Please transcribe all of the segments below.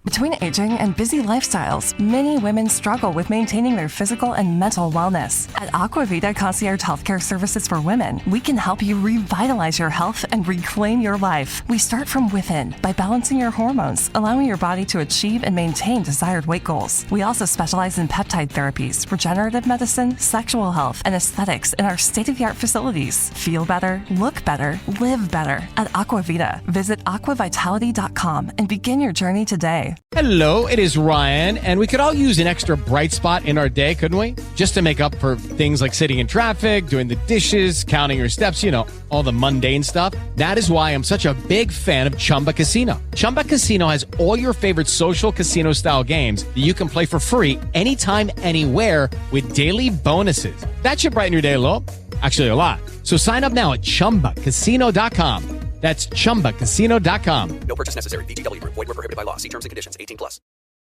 Between aging and busy lifestyles, many women struggle with maintaining their physical and mental wellness. At Aquavita Concierge Healthcare Services for Women, we can help you revitalize your health and reclaim your life. We start from within by balancing your hormones, allowing your body to achieve and maintain desired weight goals. We also specialize in peptide therapies, regenerative medicine, sexual health, and aesthetics in our state-of-the-art facilities. Feel better, look better, live better at Aquavita. Visit aquavitality.com and begin your journey today. Hello, it is Ryan, and we could all use an extra bright spot in our day, couldn't we? Just to make up for things like sitting in traffic, doing the dishes, counting your steps, you know, all the mundane stuff. That is why I'm such a big fan of Chumba Casino. Chumba Casino has all your favorite social casino-style games that you can play for free anytime, anywhere with daily bonuses. That should brighten your day a little. Actually, a lot. So sign up now at ChumbaCasino.com. That's ChumbaCasino.com. No purchase necessary. VGW Group. Void where prohibited by law. See terms and conditions. 18+.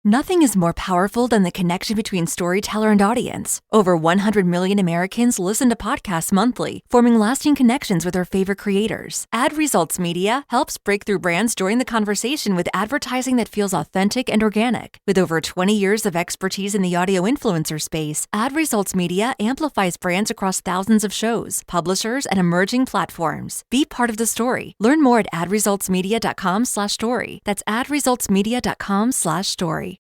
Nothing is more powerful than the connection between storyteller and audience. Over 100 million Americans listen to podcasts monthly, forming lasting connections with their favorite creators. Ad Results Media helps break through brands during the conversation with advertising that feels authentic and organic. With over 20 years of expertise in the audio influencer space, Ad Results Media amplifies brands across thousands of shows, publishers, and emerging platforms. Be part of the story. Learn more at adresultsmedia.com/story. That's adresultsmedia.com/story.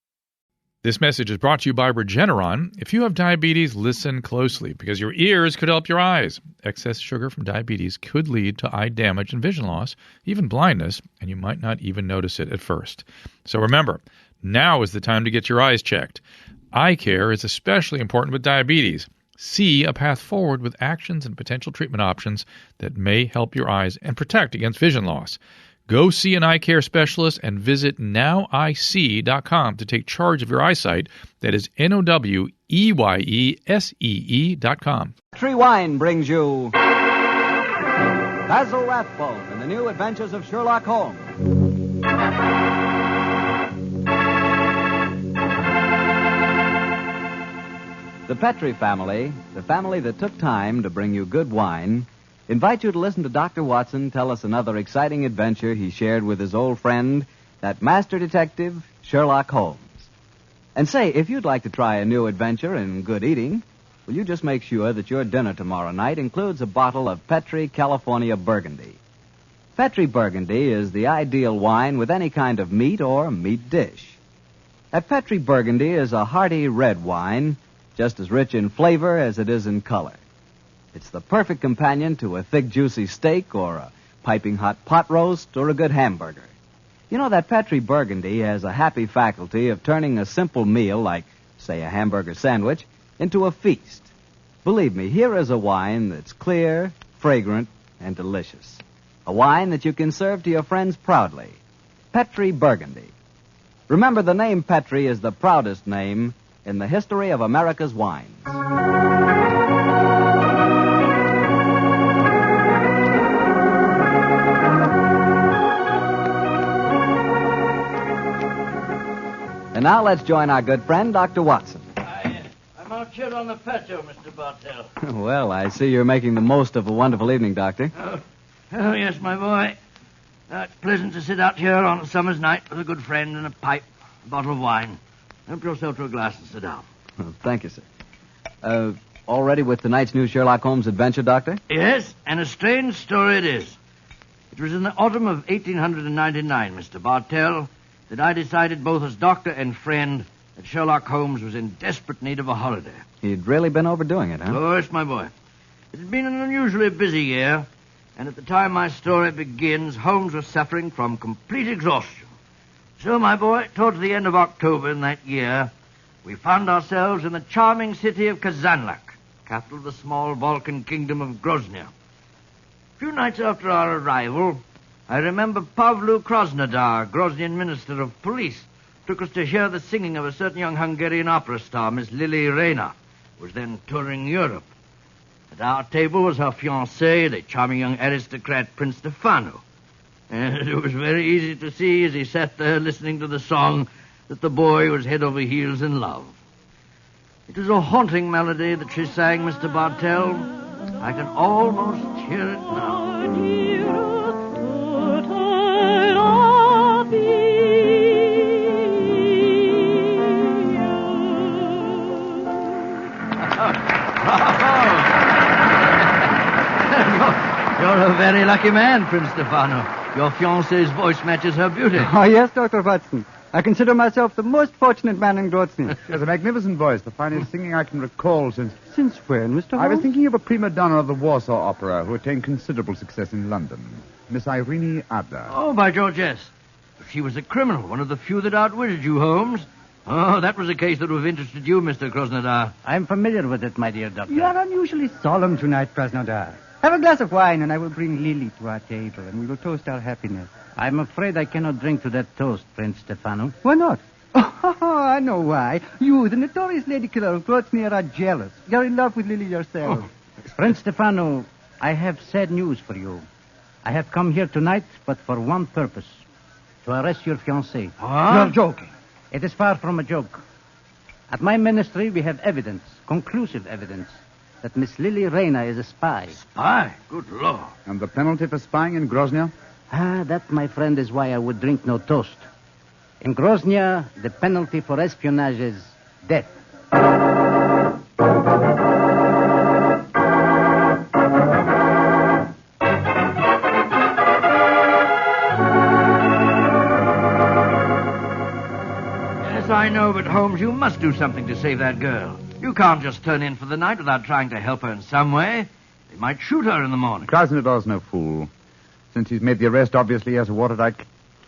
This message is brought to you by Regeneron. If you have diabetes, listen closely because your ears could help your eyes. Excess sugar from diabetes could lead to eye damage and vision loss, even blindness, and you might not even notice it at first. So remember, now is the time to get your eyes checked. Eye care is especially important with diabetes. See a path forward with actions and potential treatment options that may help your eyes and protect against vision loss. Go see an eye care specialist and visit nowyesee.com to take charge of your eyesight. That is NOWEYESEE.com. Tree Wine brings you Basil Rathbone and the New Adventures of Sherlock Holmes. The Petrie family, the family that took time to bring you good wine, invite you to listen to Dr. Watson tell us another exciting adventure he shared with his old friend, that master detective, Sherlock Holmes. And say, if you'd like to try a new adventure in good eating, will you just make sure that your dinner tomorrow night includes a bottle of Petrie California Burgundy. Petrie Burgundy is the ideal wine with any kind of meat or meat dish. A Petrie Burgundy is a hearty red wine, just as rich in flavor as it is in color. It's the perfect companion to a thick, juicy steak or a piping hot pot roast or a good hamburger. You know that Petrie Burgundy has a happy faculty of turning a simple meal, like, say, a hamburger sandwich, into a feast. Believe me, here is a wine that's clear, fragrant, and delicious. A wine that you can serve to your friends proudly. Petrie Burgundy. Remember, the name Petrie is the proudest name in the history of America's wines. And now let's join our good friend, Dr. Watson. I'm out here on the patio, Mr. Bartell. Well, I see you're making the most of a wonderful evening, Doctor. Oh, yes, my boy. It's pleasant to sit out here on a summer's night with a good friend and a pipe, a bottle of wine. Help yourself to a glass and sit down. Oh, thank you, sir. All ready with tonight's new Sherlock Holmes adventure, Doctor? Yes, and a strange story it is. It was in the autumn of 1899, Mr. Bartell, that I decided both as doctor and friend that Sherlock Holmes was in desperate need of a holiday. He'd really been overdoing it, huh? Oh, yes, my boy. It had been an unusually busy year, and at the time my story begins, Holmes was suffering from complete exhaustion. So, my boy, towards the end of October in that year, we found ourselves in the charming city of Kazanlak, capital of the small Balkan kingdom of Grozny. A few nights after our arrival, I remember Pavlu Krasnodar, Groznian minister of police, took us to hear the singing of a certain young Hungarian opera star, Miss Lily Rayner, who was then touring Europe. At our table was her fiancé, the charming young aristocrat Prince Stefano. And it was very easy to see as he sat there listening to the song that the boy was head over heels in love. It was a haunting melody that she sang, Mr. Bartell. I can almost hear it now. very lucky man, Prince Stefano. Your fiancée's voice matches her beauty. Oh, yes, Dr. Watson. I consider myself the most fortunate man in Grozny. She has a magnificent voice, the finest singing I can recall since... Since when, Mr. Holmes? I was thinking of a prima donna of the Warsaw Opera who attained considerable success in London. Miss Irene Adler. Oh, by George, yes. She was a criminal, one of the few that outwitted you, Holmes. Oh, that was a case that would have interested you, Mr. Krasnodar. I'm familiar with it, my dear doctor. You are unusually solemn tonight, Krasnodar. Have a glass of wine, and I will bring Lily to our table, and we will toast our happiness. I'm afraid I cannot drink to that toast, Prince Stefano. Why not? Oh, I know why. You, the notorious lady killer of Victorian-era, are jealous. You're in love with Lily yourself. Prince Stefano, I have sad news for you. I have come here tonight, but for one purpose. To arrest your fiancée. What? You're joking. It is far from a joke. At my ministry, we have evidence, conclusive evidence, that Miss Lily Rayner is a spy. Spy? Good Lord. And the penalty for spying in Grozny? That, my friend, is why I would drink no toast. In Grozny, the penalty for espionage is death. I know, but Holmes, you must do something to save that girl. You can't just turn in for the night without trying to help her in some way. They might shoot her in the morning. Krasnodar's no fool. Since he's made the arrest, obviously he has a watertight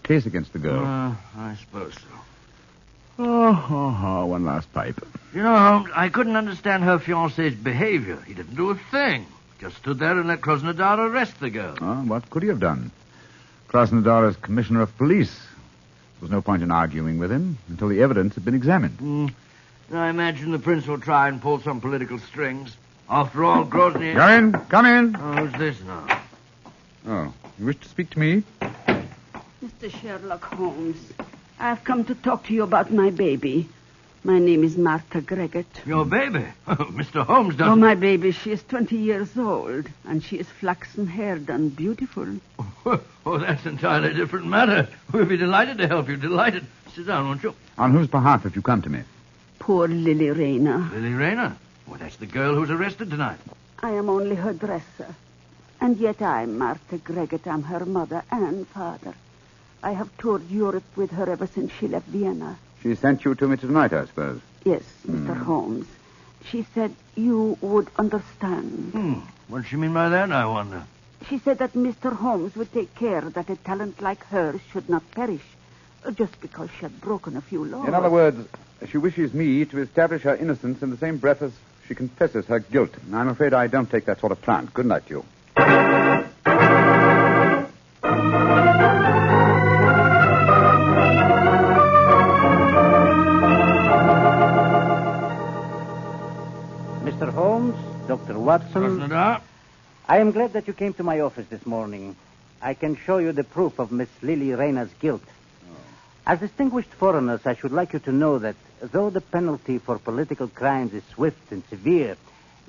case against the girl. I suppose so. One last pipe. You know, Holmes, I couldn't understand her fiancé's behavior. He didn't do a thing. Just stood there and let Krasnodar arrest the girl. What could he have done? Krasnodar is commissioner of police. There was no point in arguing with him until the evidence had been examined. I imagine the prince will try and pull some political strings. After all, Grozny... Come in. Oh, who's this now? Oh, you wish to speak to me? Mr. Sherlock Holmes, I've come to talk to you about my baby. My name is Martha Greggett. Your baby? Mr. Holmes doesn't... Oh, my baby, she is 20 years old, and she is flaxen-haired and beautiful. Oh, that's an entirely different matter. We'll be delighted to help you. Delighted. Sit down, won't you? On whose behalf have you come to me? Poor Lily Rayner. Lily Rayner? Well, that's the girl who's arrested tonight. I am only her dresser. And yet I'm Martha Greggett. I'm her mother and father. I have toured Europe with her ever since she left Vienna. She sent you to me tonight, I suppose. Yes, Mr. Holmes. She said you would understand. What does she mean by that, I wonder? She said that Mr. Holmes would take care that a talent like hers should not perish, just because she had broken a few laws. In other words, she wishes me to establish her innocence in the same breath as she confesses her guilt. I'm afraid I don't take that sort of plant. Good night to you. Mr. Holmes, Dr. Watson... Krasnodar? I am glad that you came to my office this morning. I can show you the proof of Miss Lily Rayner's guilt. As distinguished foreigners, I should like you to know that though the penalty for political crimes is swift and severe,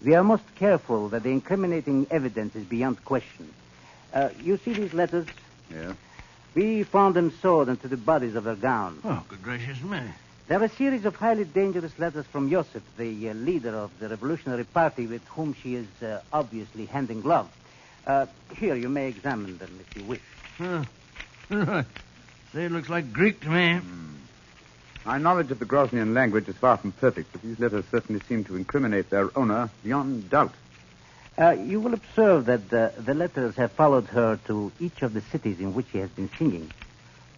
we are most careful that the incriminating evidence is beyond question. You see these letters? Yeah. We found them sewed into the bodies of her gown. Oh, good gracious me. They're a series of highly dangerous letters from Joseph, the leader of the Revolutionary Party with whom she is obviously hand in glove. Here, you may examine them if you wish. Say, it looks like Greek to me. My knowledge of the Groznian language is far from perfect, but these letters certainly seem to incriminate their owner beyond doubt. You will observe that the letters have followed her to each of the cities in which she has been singing.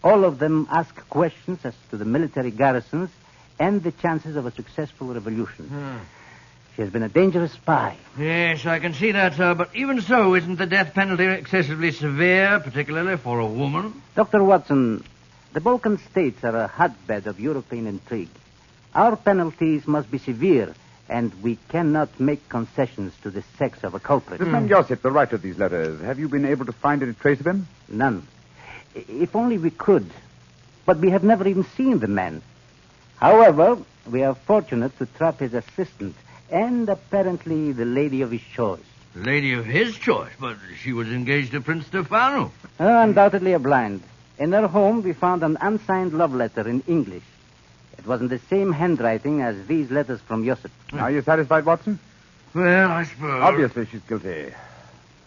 All of them ask questions as to the military garrisons and the chances of a successful revolution. She has been a dangerous spy. Yes, I can see that, sir. But even so, isn't the death penalty excessively severe, particularly for a woman? Dr. Watson, the Balkan states are a hotbed of European intrigue. Our penalties must be severe, and we cannot make concessions to the sex of a culprit. This man Joseph, the writer of these letters, have you been able to find any trace of him? None. If only we could. But we have never even seen the man. However, we are fortunate to trap his assistant and apparently the lady of his choice. The lady of his choice? But she was engaged to Prince Stefano. Undoubtedly a blind. In her home, we found an unsigned love letter in English. It was in the same handwriting as these letters from Joseph. Are you satisfied, Watson? Well, I suppose. Obviously, she's guilty.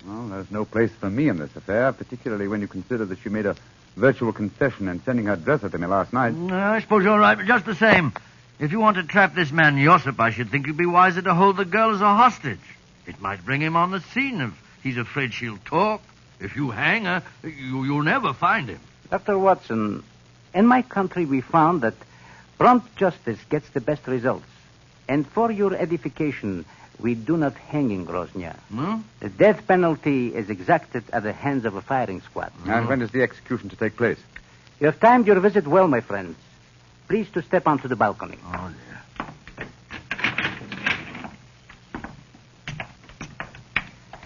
Well, there's no place for me in this affair, particularly when you consider that she made a virtual confession in sending her dresser to me last night. I suppose you're right, but just the same. If you want to trap this man Yosip, I should think it'd be wiser to hold the girl as a hostage. It might bring him on the scene if he's afraid she'll talk. If you hang her, you'll never find him. Dr. Watson, in my country we found that prompt justice gets the best results. And for your edification, we do not hang in Grozny. The death penalty is exacted at the hands of a firing squad. And when is the execution to take place? You have timed your visit well, my friends. Please to step onto the balcony. Oh, dear.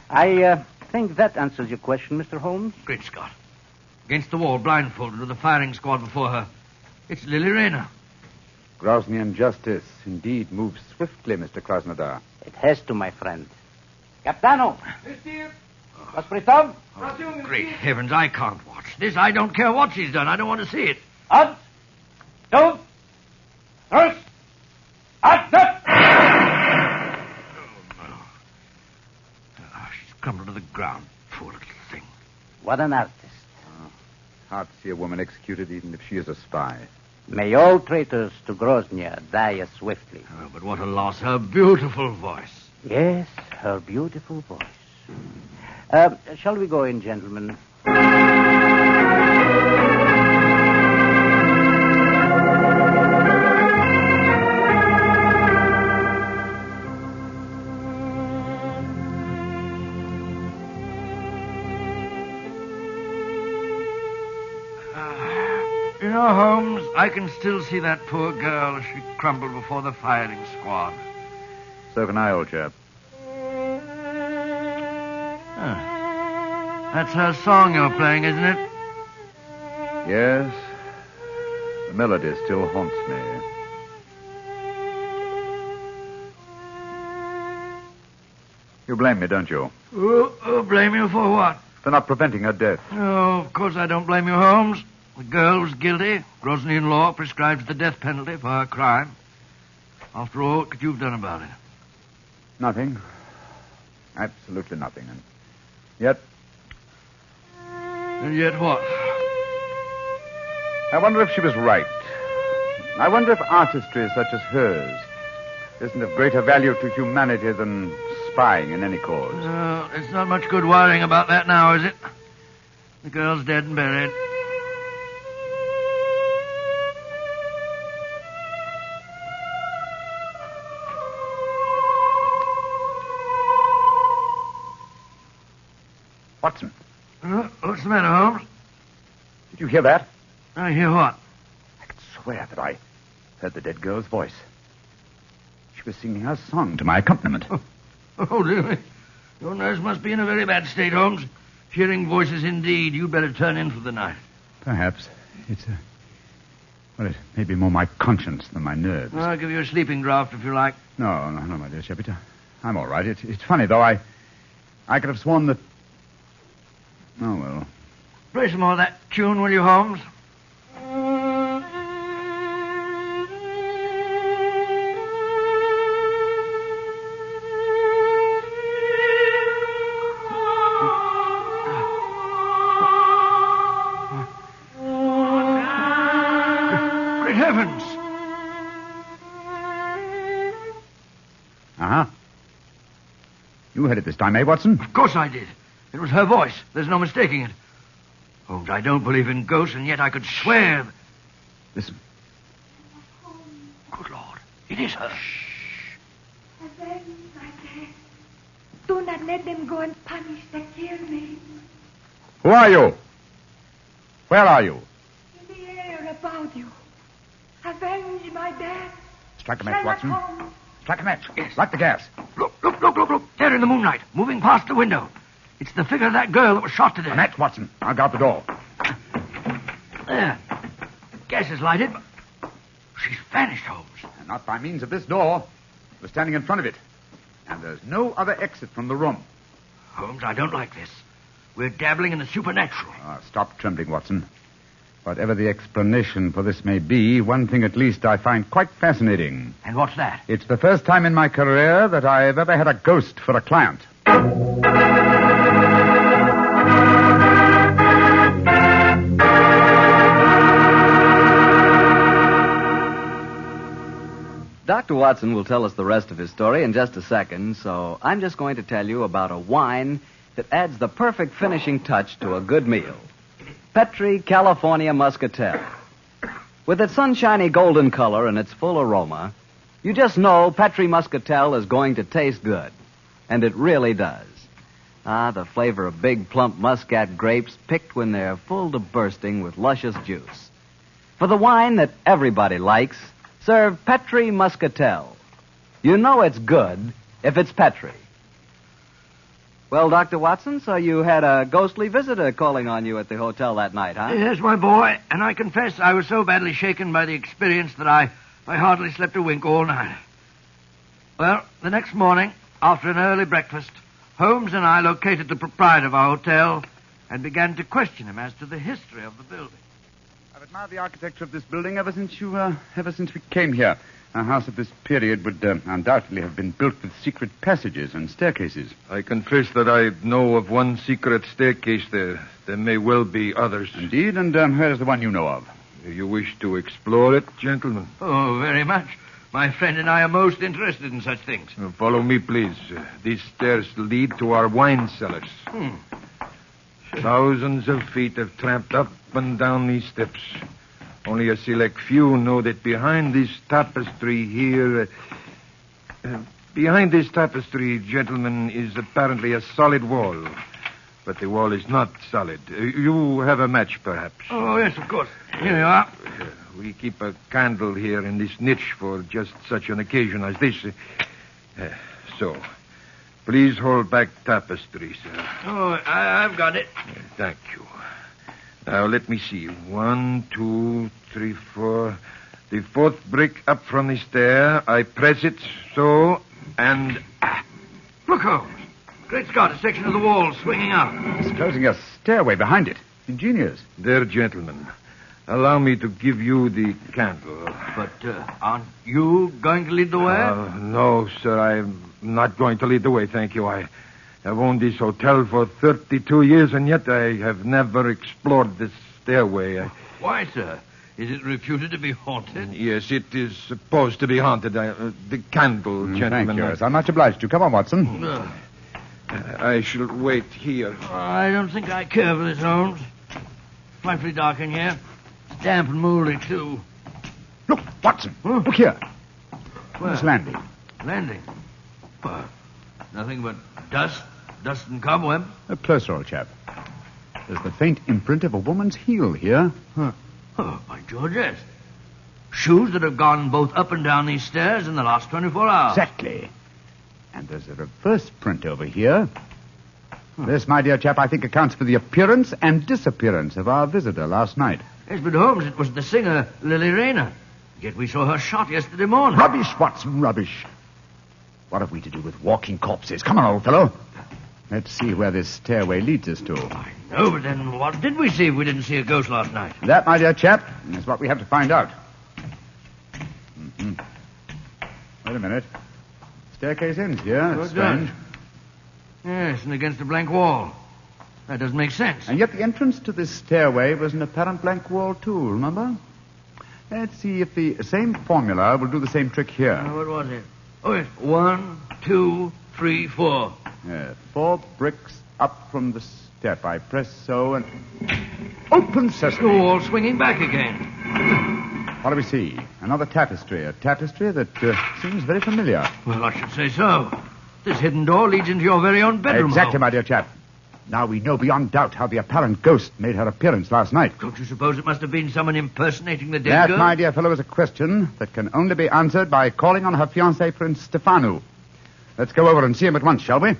I think that answers your question, Mr. Holmes. Great Scott. Against the wall, blindfolded, with a firing squad before her. It's Lily Rayner. Groznian justice indeed moves swiftly, Mr. Krasnodar. It has to, my friend. Capitano! Waspritov? Great heavens, I can't watch this. I don't care what she's done. I don't want to see it. Up! Two! First! Up! She's crumbled to the ground. Poor little thing. What an artist. Hard to see a woman executed even if she is a spy. May all traitors to Grozny die as swiftly. Oh, but what a loss. Her beautiful voice. Yes, her beautiful voice. Shall we go in, gentlemen? You know, Holmes, I can still see that poor girl as she crumbled before the firing squad. So can I, old chap. That's her song you're playing, isn't it? Yes. The melody still haunts me. You blame me, don't you? Blame you for what? For not preventing her death. Oh, of course I don't blame you, Holmes. The girl was guilty. Groznian law prescribes the death penalty for her crime. After all, what could you have done about it? Nothing. Absolutely nothing. And yet... And yet what? I wonder if she was right. I wonder if artistry such as hers isn't of greater value to humanity than spying in any cause. It's not much good worrying about that now, is it? The girl's dead and buried. Watson. What's the matter, Holmes? Did you hear that? I hear what? I could swear that I heard the dead girl's voice. She was singing her song to my accompaniment. Oh, really? Your nerves must be in a very bad state, Holmes. Hearing voices indeed. You'd better turn in for the night. Perhaps. It's well, it may be more my conscience than my nerves. I'll give you a sleeping draught if you like. No, my dear Shepard. I'm all right. It's funny, though. I could have sworn that... Oh, well. Play some more of that tune, will you, Holmes? Great heavens! Uh-huh. You heard it this time, eh, Watson? Of course I did. It was her voice. There's no mistaking it. Holmes, I don't believe in ghosts, and yet I could swear... Listen. Good Lord. It is her. Avenge my death. Do not let them go and punish the kill me. Who are you? Where are you? In the air about you. Avenge my death. Strike a match, Sherlock Watson. Holmes. Strike a match. Yes. Light the gas. Look. There in the moonlight, moving past the window. It's the figure of that girl that was shot to death. A match, Watson. I'll guard the door. There. Gas is lighted, but she's vanished, Holmes. And not by means of this door. We're standing in front of it. And there's no other exit from the room. Holmes, I don't like this. We're dabbling in the supernatural. Stop trembling, Watson. Whatever the explanation for this may be, one thing at least I find quite fascinating. And what's that? It's the first time in my career that I've ever had a ghost for a client. Dr. Watson will tell us the rest of his story in just a second, so I'm just going to tell you about a wine that adds the perfect finishing touch to a good meal. Petri California Muscatel. With its sunshiny golden color and its full aroma, you just know Petri Muscatel is going to taste good. And it really does. Ah, the flavor of big, plump Muscat grapes picked when they're full to bursting with luscious juice. For the wine that everybody likes, serve Petri Muscatel. You know it's good if it's Petri. Well, Dr. Watson, so you had a ghostly visitor calling on you at the hotel that night, huh? Yes, my boy, and I confess I was so badly shaken by the experience that I hardly slept a wink all night. Well, the next morning, after an early breakfast, Holmes and I located the proprietor of our hotel and began to question him as to the history of the building. I've admired the architecture of this building ever since we came here. A house of this period would undoubtedly have been built with secret passages and staircases. I confess that I know of one secret staircase there. There may well be others. Indeed, and where is the one you know of? Do you wish to explore it, gentlemen? Oh, very much. My friend and I are most interested in such things. Follow me, please. These stairs lead to our wine cellars. Thousands of feet have tramped up and down these steps. Only a select few know that behind this tapestry here... behind this tapestry, gentlemen, is apparently a solid wall. But the wall is not solid. You have a match, perhaps. Oh, yes, of course. Here you are. We keep a candle here in this niche for just such an occasion as this. So, please hold back tapestry, sir. Oh, I've got it. Thank you. Now, let me see. 1, 2, 3, 4. The fourth brick up from the stair. I press it so, and... Look, Holmes. Great Scott, a section of the wall swinging out. Disclosing a stairway behind it. Ingenious. There, gentlemen. Allow me to give you the candle. But aren't you going to lead the way? No, sir. I'm not going to lead the way, thank you. I have owned this hotel for 32 years, and yet I have never explored this stairway. Why, sir? Is it reputed to be haunted? Yes, it is supposed to be haunted. The candle, gentlemen. Thank you, yes. I'm much obliged to you. Come on, Watson. I shall wait here. I don't think I care for this, Holmes. Frightfully dark in here. It's damp and mouldy, too. Look, Watson. Look here. Where? This landing. Landing? Well, nothing but dust and cobweb. Closer, old chap. There's the faint imprint of a woman's heel here. Oh, by George, yes. Shoes that have gone both up and down these stairs in the last 24 hours. Exactly. And there's a reverse print over here. This, my dear chap, I think accounts for the appearance and disappearance of our visitor last night. Yes, but Holmes, it was the singer, Lily Rayner. Yet we saw her shot yesterday morning. Rubbish, Watson, rubbish. What have we to do with walking corpses? Come on, old fellow. Let's see where this stairway leads us to. I know, but then what did we see if we didn't see a ghost last night? That, my dear chap, is what we have to find out. Wait a minute. Staircase ends here. That's strange. Yes, and against a blank wall. That doesn't make sense. And yet the entrance to this stairway was an apparent blank wall, too, remember? Let's see if the same formula will do the same trick here. What was it? Oh, yes. 1, 2, 3, 4. 4 bricks up from the step. I press so and... Open sesame! The wall swinging back again. What do we see? Another tapestry. A tapestry that seems very familiar. Well, I should say so. This hidden door leads into your very own bedroom. Exactly, my dear chap. Now we know beyond doubt how the apparent ghost made her appearance last night. Don't you suppose it must have been someone impersonating the dead girl? That, my dear fellow, is a question that can only be answered by calling on her fiancé, Prince Stefano. Let's go over and see him at once, shall we?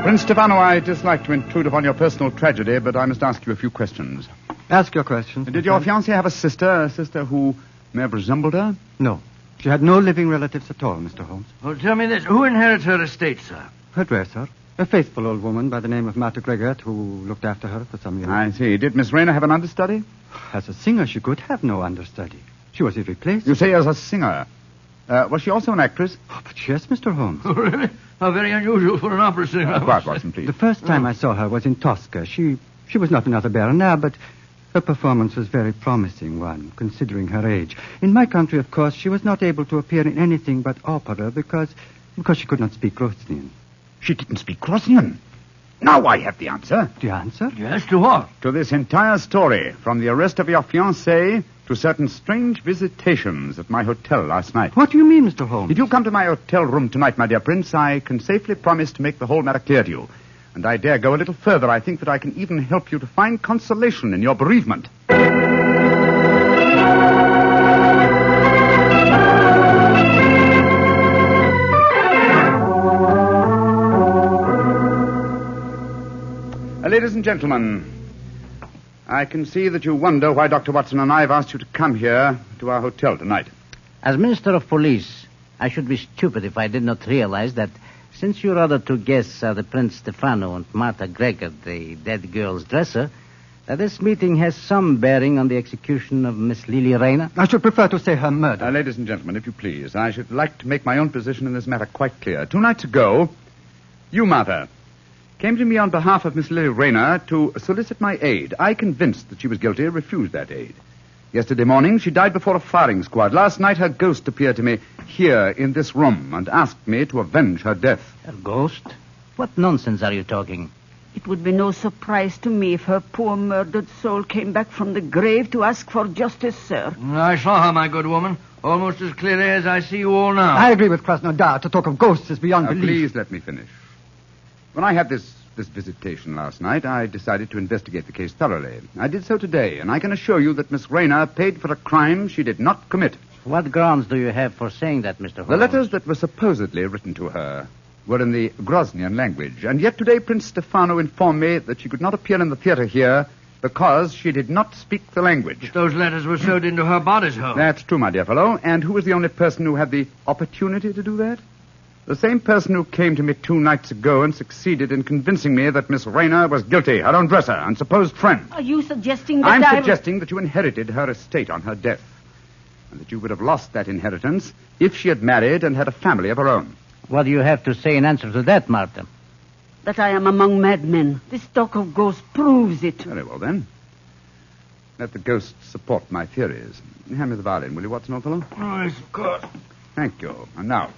Prince Stefano, I dislike to intrude upon your personal tragedy, but I must ask you a few questions. Ask your questions. Did your fiancée have a sister who may have resembled her? No. She had no living relatives at all, Mr. Holmes. Well, tell me this. Who inherits her estate, sir? Her dresser. A faithful old woman by the name of Martha Greggert, who looked after her for some years. I see. Did Miss Rayner have an understudy? As a singer, she could have no understudy. She was irreplaceable. You say as a singer. Was she also an actress? Oh, but yes, Mr. Holmes. Oh, really? How very unusual for an opera singer. Quiet, Watson, please. The first time I saw her was in Tosca. She was not another Baroness, but her performance was a very promising one, considering her age. In my country, of course, she was not able to appear in anything but opera because she could not speak Rosnian. She didn't speak Rosnian. Now I have the answer. The answer? Yes, to what? To this entire story, from the arrest of your fiancée to certain strange visitations at my hotel last night. What do you mean, Mr. Holmes? If you come to my hotel room tonight, my dear Prince, I can safely promise to make the whole matter clear to you. And I dare go a little further. I think that I can even help you to find consolation in your bereavement. Ladies and gentlemen, I can see that you wonder why Dr. Watson and I have asked you to come here to our hotel tonight. As Minister of Police, I should be stupid if I did not realize that since your other two guests are the Prince Stefano and Martha Gregor, the dead girl's dresser, that this meeting has some bearing on the execution of Miss Lily Rayner. I should prefer to say her murder. Ladies and gentlemen, if you please, I should like to make my own position in this matter quite clear. 2 nights ago, you, Martha, came to me on behalf of Miss Lily Rayner to solicit my aid. I, convinced that she was guilty, refused that aid. Yesterday morning, she died before a firing squad. Last night, her ghost appeared to me here in this room and asked me to avenge her death. Her ghost? What nonsense are you talking? It would be no surprise to me if her poor murdered soul came back from the grave to ask for justice, sir. I saw her, my good woman, almost as clearly as I see you all now. I agree with Krasnodar. To talk of ghosts is beyond belief. Please let me finish. When I had this visitation last night, I decided to investigate the case thoroughly. I did so today, and I can assure you that Miss Rayner paid for a crime she did not commit. What grounds do you have for saying that, Mr. Holmes? The letters that were supposedly written to her were in the Grosnian language, and yet today Prince Stefano informed me that she could not appear in the theater here because she did not speak the language. But those letters were sewed into her bodice hole. That's true, my dear fellow. And who was the only person who had the opportunity to do that? The same person who came to me 2 nights ago and succeeded in convincing me that Miss Rayner was guilty, her own dresser and supposed friend. Are you suggesting that I'm suggesting that you inherited her estate on her death, and that you would have lost that inheritance if she had married and had a family of her own. What do you have to say in answer to that, Martha? That I am among madmen. This talk of ghosts proves it. Very well, then. Let the ghosts support my theories. Hand me the violin, will you, Watson, old fellow? Oh, yes, of course. Thank you. And now,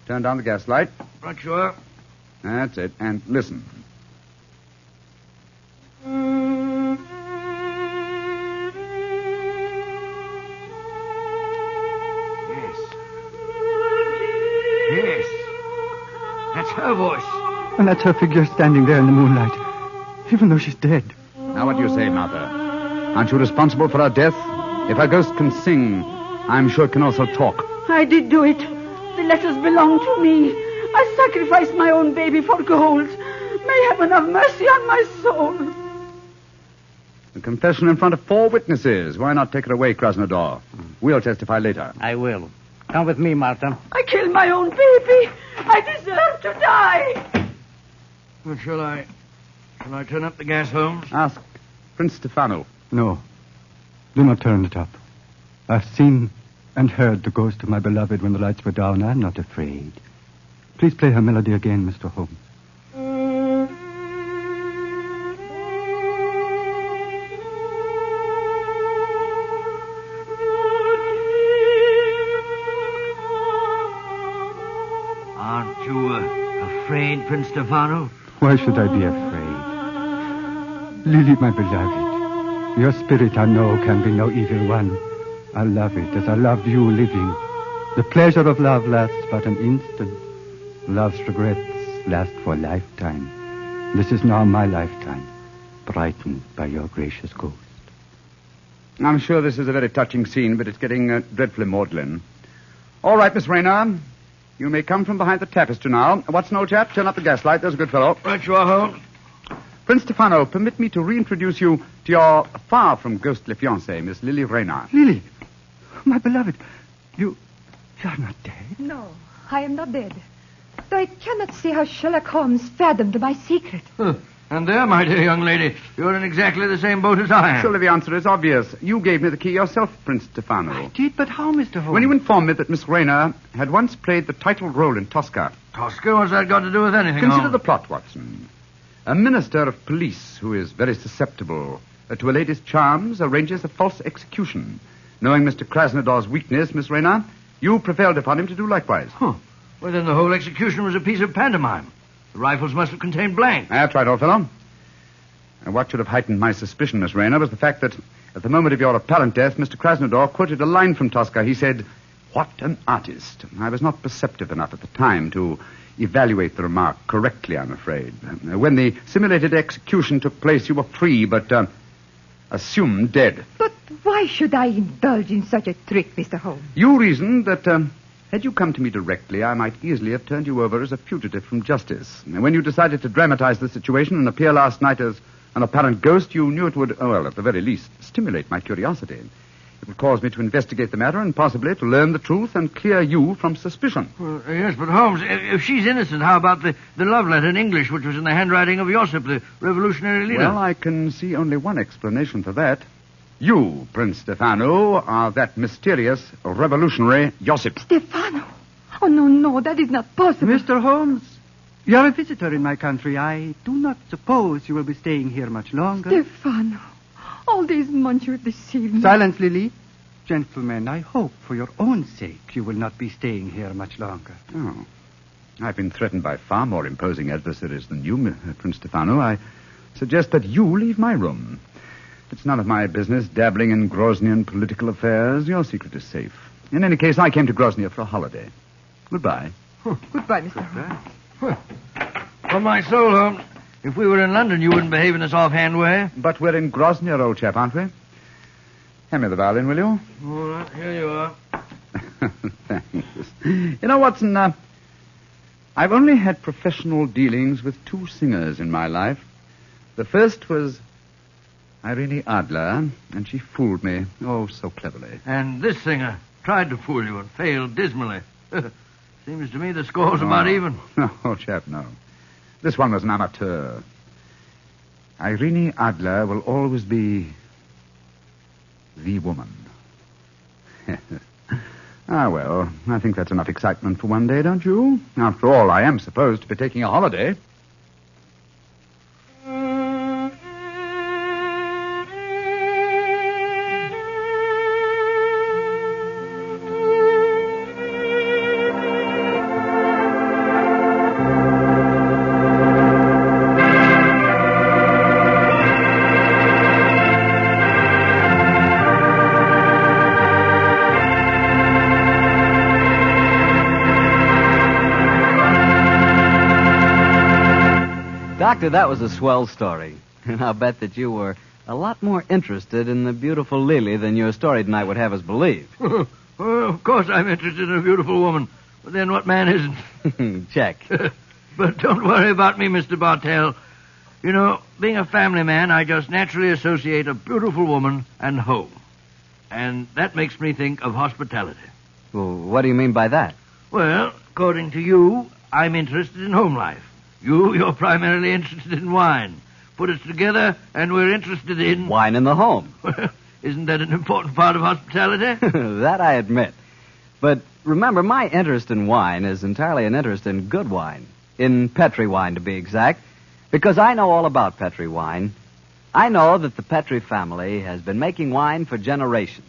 turn down the gas light. Right, sure. That's it. And listen. Yes. That's her voice. And that's her figure standing there in the moonlight, even though she's dead. Now, what do you say, Martha? Aren't you responsible for her death? If her ghost can sing, I'm sure it can also talk. I did do it. The letters belong to me. I sacrificed my own baby for gold. May heaven have mercy on my soul. The confession in front of 4 witnesses. Why not take her away, Krasnodar? We'll testify later. I will. Come with me, Martha. I killed my own baby. I deserve to die. Well, shall I turn up the gas, Holmes? Ask Prince Stefano. No. Do not turn it up. I've seen and heard the ghost of my beloved when the lights were down. I'm not afraid. Please play her melody again, Mr. Holmes. Aren't you afraid, Prince Stefano? Why should I be afraid? Lily, my beloved, your spirit I know can be no evil one. I love it as I loved you living. The pleasure of love lasts but an instant. Love's regrets last for a lifetime. This is now my lifetime, brightened by your gracious ghost. I'm sure this is a very touching scene, but it's getting dreadfully maudlin. All right, Miss Rayner. You may come from behind the tapestry now. Watson, old chap, turn up the gaslight. There's a good fellow. Right you are, Holmes. Prince Stefano, permit me to reintroduce you to your far-from ghostly fiancée, Miss Lily Rayner. Lily, my beloved, you're not dead? No, I am not dead. Though I cannot see how Sherlock Holmes fathomed my secret. And there, my dear young lady, you're in exactly the same boat as I am. Surely the answer is obvious. You gave me the key yourself, Prince Stefano. I did, but how, Mr. Holmes? When you informed me that Miss Rayner had once played the title role in Tosca. Tosca? What's that got to do with anything, Consider Holmes? the plot, Watson. A minister of police who is very susceptible to a lady's charms arranges a false execution. Knowing Mr. Krasnodar's weakness, Miss Rayner, you prevailed upon him to do likewise. Huh. Well, then the whole execution was a piece of pantomime. The rifles must have contained blanks. That's right, old fellow. And what should have heightened my suspicion, Miss Rayner, was the fact that at the moment of your apparent death, Mr. Krasnodar quoted a line from Tosca. He said, "What an artist." I was not perceptive enough at the time to evaluate the remark correctly, I'm afraid. When the simulated execution took place, you were free, but assumed dead. But why should I indulge in such a trick, Mr. Holmes? You reasoned that had you come to me directly, I might easily have turned you over as a fugitive from justice. When you decided to dramatize the situation and appear last night as an apparent ghost, you knew it would, well, at the very least, stimulate my curiosity. It would cause me to investigate the matter and possibly to learn the truth and clear you from suspicion. Well, yes, but Holmes, if she's innocent, how about the love letter in English, which was in the handwriting of Josip, the revolutionary leader? Well, I can see only one explanation for that. You, Prince Stefano, are that mysterious revolutionary Josip. Stefano? Oh, no, that is not possible. Mr. Holmes, you are a visitor in my country. I do not suppose you will be staying here much longer. Stefano, all these months you have deceived me. Silence, Lily. Gentlemen, I hope for your own sake you will not be staying here much longer. Oh. I've been threatened by far more imposing adversaries than you, Prince Stefano. I suggest that you leave my room. It's none of my business dabbling in Groznian political affairs. Your secret is safe. In any case, I came to Grozny for a holiday. Goodbye. Goodbye, Mr. Holmes. On my soul, Holmes, if we were in London, you wouldn't behave in this offhand way. But we're in Grozny, old chap, aren't we? Hand me the violin, will you? All right, here you are. Thanks. You know, Watson, I've only had professional dealings with two singers in my life. The first was Irene Adler, and she fooled me, oh, so cleverly. And this singer tried to fool you and failed dismally. Seems to me the score's about even. No, old chap, no. This one was an amateur. Irene Adler will always be the woman. Ah, well, I think that's enough excitement for one day, don't you? After all, I am supposed to be taking a holiday. Doctor, that was a swell story. And I'll bet that you were a lot more interested in the beautiful Lily than your story tonight would have us believe. Well, of course I'm interested in a beautiful woman. But then what man isn't? Check. But don't worry about me, Mr. Bartell. You know, being a family man, I just naturally associate a beautiful woman and home. And that makes me think of hospitality. Well, what do you mean by that? Well, according to you, I'm interested in home life. You're primarily interested in wine. Put us together, and we're interested in... Wine in the home. Isn't that an important part of hospitality? That I admit. But remember, my interest in wine is entirely an interest in good wine. In Petri wine, to be exact. Because I know all about Petri wine. I know that the Petri family has been making wine for generations.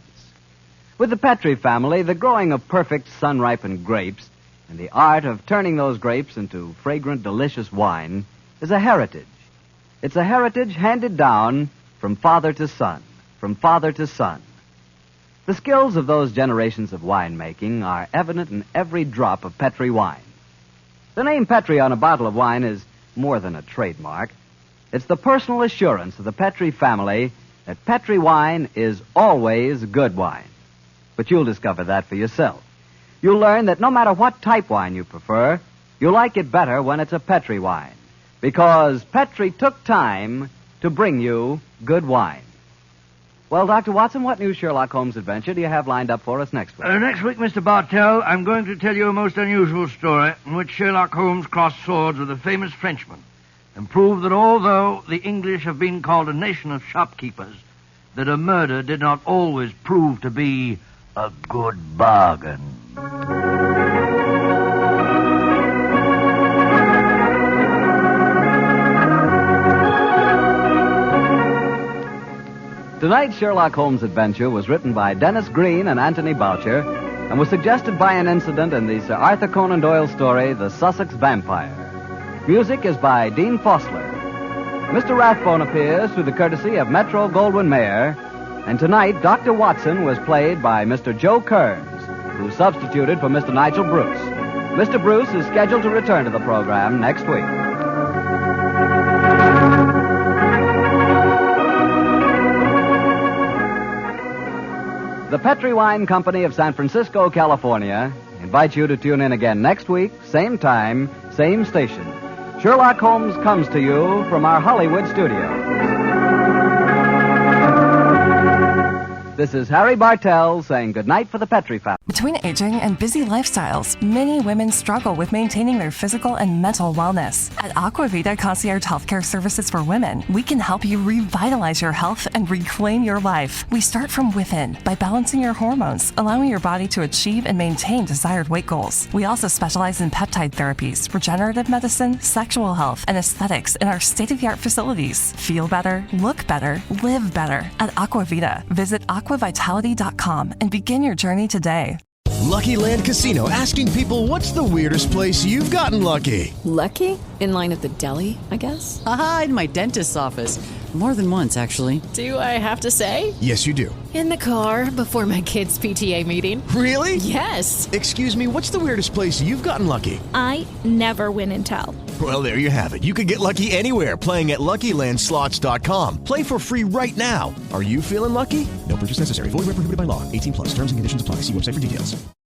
With the Petri family, the growing of perfect sun-ripened grapes and the art of turning those grapes into fragrant, delicious wine is a heritage. It's a heritage handed down from father to son, from father to son. The skills of those generations of winemaking are evident in every drop of Petri wine. The name Petri on a bottle of wine is more than a trademark. It's the personal assurance of the Petri family that Petri wine is always good wine. But you'll discover that for yourself. You'll learn that no matter what type wine you prefer, you'll like it better when it's a Petri wine. Because Petri took time to bring you good wine. Well, Dr. Watson, what new Sherlock Holmes adventure do you have lined up for us next week? Next week, Mr. Bartell, I'm going to tell you a most unusual story in which Sherlock Holmes crossed swords with a famous Frenchman. and prove that although the English have been called a nation of shopkeepers, that a murder did not always prove to be a good bargain. Tonight's Sherlock Holmes adventure was written by Dennis Green and Anthony Boucher and was suggested by an incident in the Sir Arthur Conan Doyle story, The Sussex Vampire. Music is by Dean Fossler. Mr. Rathbone appears through the courtesy of Metro Goldwyn Mayer, and tonight Dr. Watson was played by Mr. Joe Kearns, who substituted for Mr. Nigel Bruce. Mr. Bruce is scheduled to return to the program next week. The Petri Wine Company of San Francisco, California, invites you to tune in again next week, same time, same station. Sherlock Holmes comes to you from our Hollywood studio. This is Harry Bartell saying goodnight for the Petri family. Between aging and busy lifestyles, many women struggle with maintaining their physical and mental wellness. At Aquavita Concierge Healthcare Services for Women, we can help you revitalize your health and reclaim your life. We start from within by balancing your hormones, allowing your body to achieve and maintain desired weight goals. We also specialize in peptide therapies, regenerative medicine, sexual health, and aesthetics in our state-of-the-art facilities. Feel better, look better, live better at Aquavita. Visit aquavitality.com and begin your journey today. Lucky Land Casino, asking people, what's the weirdest place you've gotten lucky? Lucky? In line at the deli, I guess? Aha, in my dentist's office. More than once, actually. Do I have to say? Yes, you do. In the car before my kids' PTA meeting. Really? Yes. Excuse me, what's the weirdest place you've gotten lucky? I never win and tell. Well, there you have it. You can get lucky anywhere, playing at LuckyLandSlots.com. Play for free right now. Are you feeling lucky? No purchase necessary. Void where prohibited by law. 18+. Terms and conditions apply. See website for details.